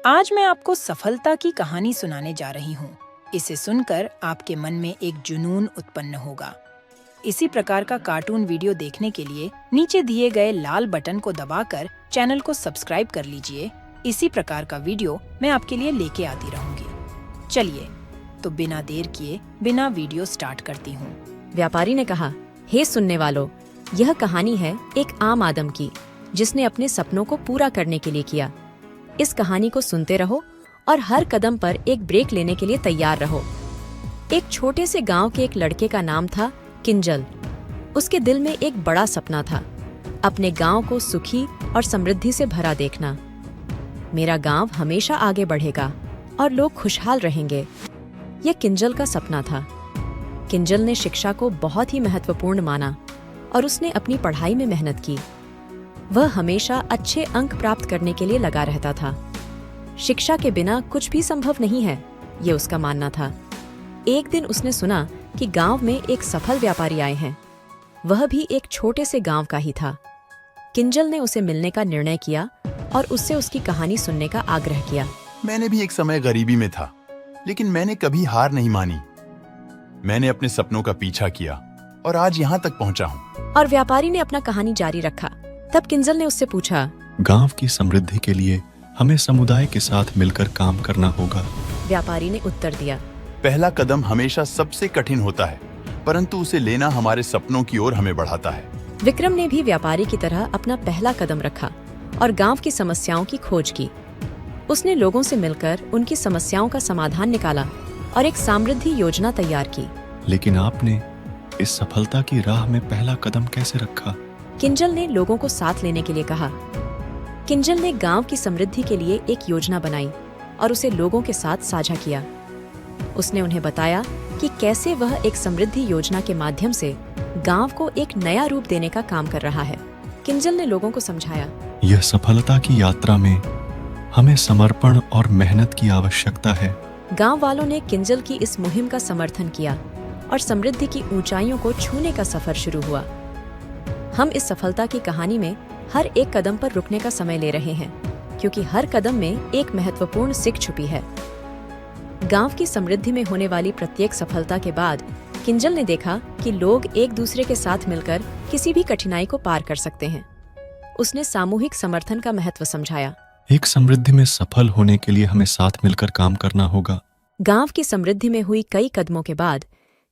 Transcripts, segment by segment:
आज मैं आपको सफलता की कहानी सुनाने जा रही हूँ। इसे सुनकर आपके मन में एक जुनून उत्पन्न होगा। इसी प्रकार का कार्टून वीडियो देखने के लिए नीचे दिए गए लाल बटन को दबाकर चैनल को सब्सक्राइब कर लीजिए। इसी प्रकार का वीडियो मैं आपके लिए लेके आती रहूंगी। चलिए, तो बिना देर किए बिना वीडियो स्टार्ट करती हूँ। व्यापारी ने कहा, हे सुनने वालों, यह कहानी है एक आम आदम की, जिसने अपने सपनों को पूरा करने के लिए किया। इस कहानी को सुनते रहो और हर कदम पर एक ब्रेक लेने के लिए तैयार रहो। एक छोटे से गांव के एक लड़के का नाम था किंजल। उसके दिल में एक बड़ा सपना था, अपने गांव को सुखी और समृद्धि से भरा देखना। मेरा गांव हमेशा आगे बढ़ेगा और लोग खुशहाल रहेंगे, यह किंजल का सपना था। किंजल ने शिक्षा को बहुत ही महत्वपूर्ण माना और उसने अपनी पढ़ाई में मेहनत की। वह हमेशा अच्छे अंक प्राप्त करने के लिए लगा रहता था। शिक्षा के बिना कुछ भी संभव नहीं है, ये उसका मानना था। एक दिन उसने सुना कि गांव में एक सफल व्यापारी आए हैं। वह भी एक छोटे से गांव का ही था। किंजल ने उसे मिलने का निर्णय किया और उससे उसकी कहानी सुनने का आग्रह किया। मैंने भी एक समय गरीबी में था, लेकिन मैंने कभी हार नहीं मानी। मैंने अपने सपनों का पीछा किया और आज यहाँ तक पहुँचा हूँ। और व्यापारी ने अपना कहानी जारी रखा। तब किंजल ने उससे पूछा, गांव की समृद्धि के लिए हमें समुदाय के साथ मिलकर काम करना होगा। व्यापारी ने उत्तर दिया, पहला कदम हमेशा सबसे कठिन होता है, परंतु उसे लेना हमारे सपनों की ओर हमें बढ़ाता है। विक्रम ने भी व्यापारी की तरह अपना पहला कदम रखा और गांव की समस्याओं की खोज की। उसने लोगों से मिलकर उनकी समस्याओं का समाधान निकाला और एक समृद्धि योजना तैयार की। लेकिन आपने इस सफलता की राह में पहला कदम कैसे रखा? किंजल ने लोगों को साथ लेने के लिए कहा। किंजल ने गांव की समृद्धि के लिए एक योजना बनाई और उसे लोगों के साथ साझा किया। उसने उन्हें बताया कि कैसे वह एक समृद्धि योजना के माध्यम से गांव को एक नया रूप देने का काम कर रहा है। किंजल ने लोगों को समझाया, यह सफलता की यात्रा में हमें समर्पण और मेहनत की आवश्यकता है। गांव वालों ने किंजल की इस मुहिम का समर्थन किया और समृद्धि की ऊंचाइयों को छूने का सफर शुरू हुआ। हम इस सफलता की कहानी में हर एक कदम पर रुकने का समय ले रहे हैं, क्योंकि हर कदम में एक महत्वपूर्ण सीख छुपी है। गांव की समृद्धि में होने वाली प्रत्येक सफलता के बाद किंजल ने देखा कि लोग एक दूसरे के साथ मिलकर किसी भी कठिनाई को पार कर सकते हैं। उसने सामूहिक समर्थन का महत्व समझाया। एक समृद्धि में सफल होने के लिए हमें साथ मिलकर काम करना होगा। गांव की समृद्धि में हुई कई कदमों के बाद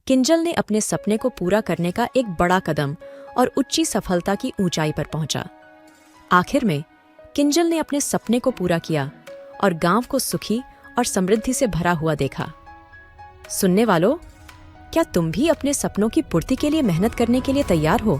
किंजल ने अपने सपने को पूरा करने का एक बड़ा कदम और उच्ची सफलता की ऊंचाई पर पहुंचा। आखिर में किंजल ने अपने सपने को पूरा किया और गांव को सुखी और समृद्धि से भरा हुआ देखा। सुनने वालों, क्या तुम भी अपने सपनों की पूर्ति के लिए मेहनत करने के लिए तैयार हो?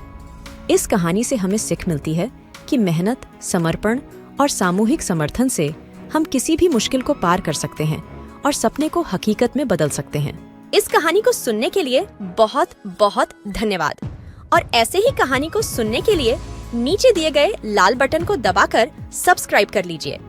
इस कहानी से हमें सीख मिलती है कि मेहनत, समर्पण और सामूहिक समर्थन से हम किसी भी मुश्किल को पार कर सकते हैं और सपने को हकीकत में बदल सकते हैं। इस कहानी को सुनने के लिए बहुत बहुत धन्यवाद। और ऐसे ही कहानी को सुनने के लिए नीचे दिए गए लाल बटन को दबाकर सब्सक्राइब कर लीजिए।